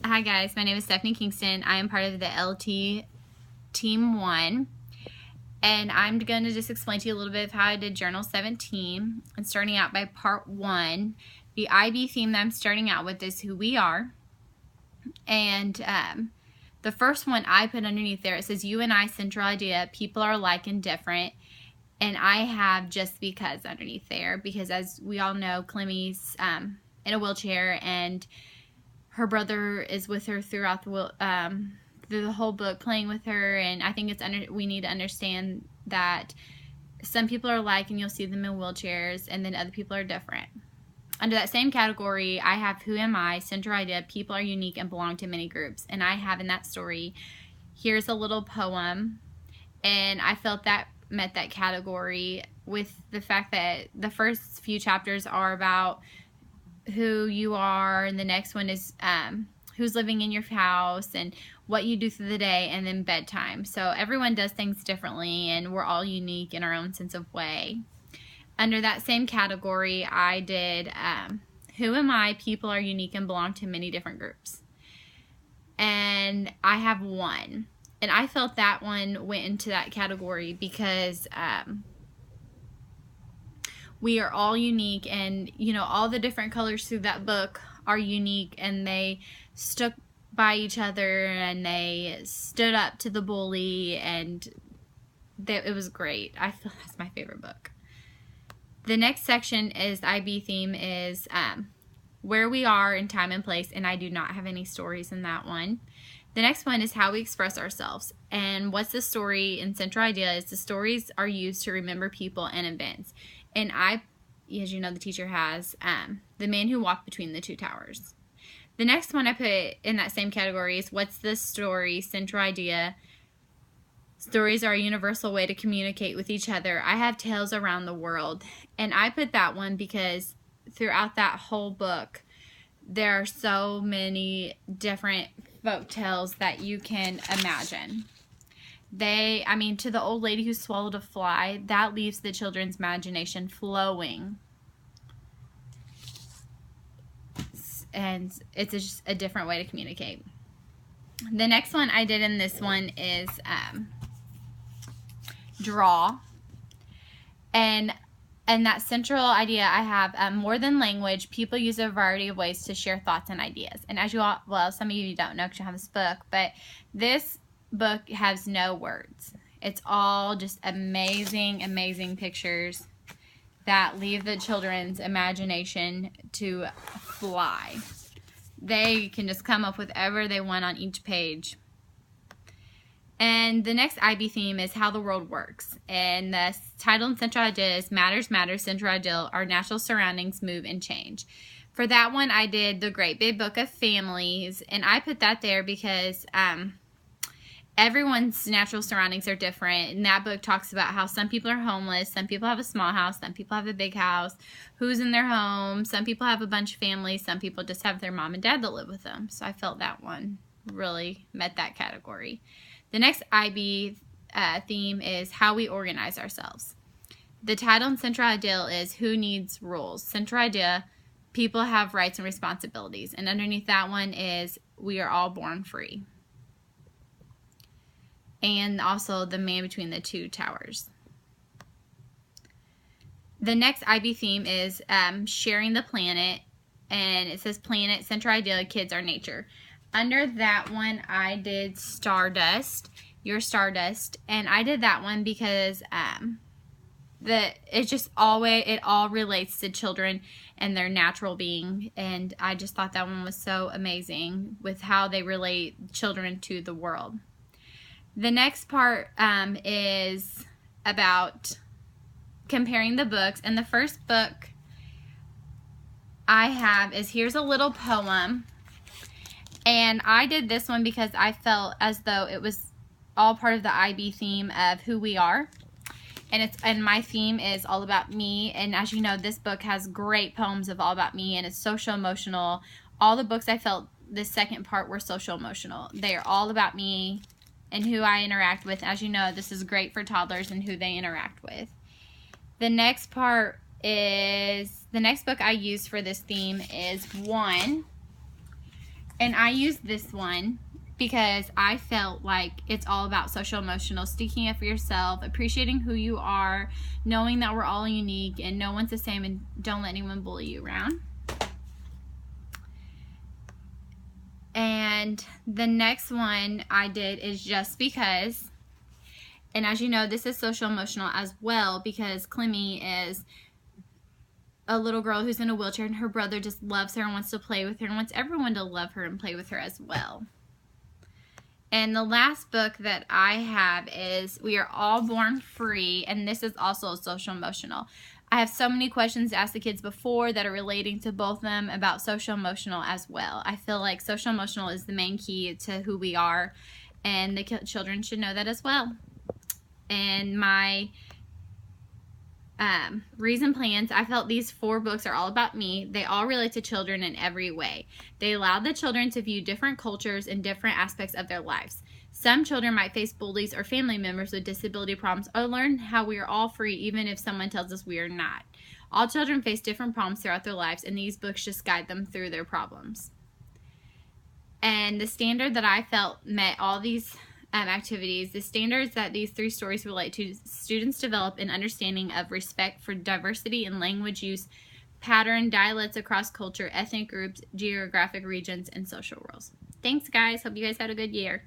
Hi guys, my name is Stephanie Kingston. I am part of the LT Team 1, and I'm going to just explain to you a little bit of how I did Journal 17. And starting out by part 1, the IB theme that I'm starting out with is who we are. And the first one I put underneath there, it says you and I, central idea, people are alike and different. And I have just because underneath there, because as we all know, Clemmie's in a wheelchair, and her brother is with her throughout through the whole book, playing with her. And I think we need to understand that some people are alike and you'll see them in wheelchairs, and then other people are different. Under that same category, I have who am I, central idea, people are unique and belong to many groups. And I have in that story, here's a little poem, and I felt that met that category with the fact that the first few chapters are about who you are, and the next one is who's living in your house and what you do through the day, and then bedtime. So everyone does things differently, and we're all unique in our own sense of way. Under that same category, I did who am I, people are unique and belong to many different groups. And I have one. And I felt that one went into that category because we are all unique, and you know, all the different colors through that book are unique, and they stuck by each other, and they stood up to the bully, and it was great. I feel that's my favorite book. The next section is IB theme is where we are in time and place, and I do not have any stories in that one. The next one is how we express ourselves. And what's the story and central idea is the stories are used to remember people and events. And I, as you know, the teacher has the man who walked between the two towers. The next one I put in that same category is what's the story, central idea. Stories are a universal way to communicate with each other. I have tales around the world. And I put that one because throughout that whole book, there are so many different folk tales that you can imagine. I mean, to the old lady who swallowed a fly, that leaves the children's imagination flowing. And it's just a different way to communicate. The next one I did in this one is draw. And that central idea I have, more than language, people use a variety of ways to share thoughts and ideas. And as you all, well, some of you don't know because you have this book, but this book has no words. It's all just amazing, amazing pictures that leave the children's imagination to fly. They can just come up with whatever they want on each page. And the next IB theme is how the world works. And the title and central idea is Matters Matter, Central Ideal, Our Natural Surroundings Move and Change. For that one, I did The Great Big Book of Families. And I put that there because everyone's natural surroundings are different. And that book talks about how some people are homeless, some people have a small house, some people have a big house, who's in their home, some people have a bunch of families, some people just have their mom and dad that live with them. So I felt that one really met that category. The next IB theme is how we organize ourselves. The title and central ideal is who needs rules. Central idea, people have rights and responsibilities. And underneath that one is we are all born free. And also the man between the two towers. The next IB theme is sharing the planet. And it says planet, central idea, kids are nature. Under that one, I did Stardust, Your Stardust, and I did that one because it all relates to children and their natural being, and I just thought that one was so amazing with how they relate children to the world. The next part is about comparing the books, and the first book I have is Here's a Little Poem. And I did this one because I felt as though it was all part of the IB theme of who we are. And my theme is all about me. And as you know, this book has great poems of all about me, and it's social emotional. All the books I felt this second part were social emotional. They are all about me and who I interact with. As you know, this is great for toddlers and who they interact with. The next part is, the next book I used for this theme is one And I used this one because I felt like it's all about social emotional, sticking up for yourself, appreciating who you are, knowing that we're all unique and no one's the same, and don't let anyone bully you around. And the next one I did is Just Because. And as you know, this is social emotional as well, because Clemmy is a little girl who's in a wheelchair and her brother just loves her and wants to play with her and wants everyone to love her and play with her as well. And the last book that I have is We Are All Born Free, and this is also social emotional. I have so many questions to ask the kids before that are relating to both of them about social emotional as well. I feel like social emotional is the main key to who we are, and the children should know that as well. And my reason plans, I felt these 4 books are all about me. They all relate to children in every way. They allow the children to view different cultures and different aspects of their lives. Some children might face bullies or family members with disability problems, or learn how we are all free even if someone tells us we are not. All children face different problems throughout their lives, and these books just guide them through their problems. And the standard that I felt met all these activities, the standards that these 3 stories relate to: students develop an understanding of respect for diversity in language use, pattern, dialects across culture, ethnic groups, geographic regions, and social roles. Thanks, guys. Hope you guys had a good year.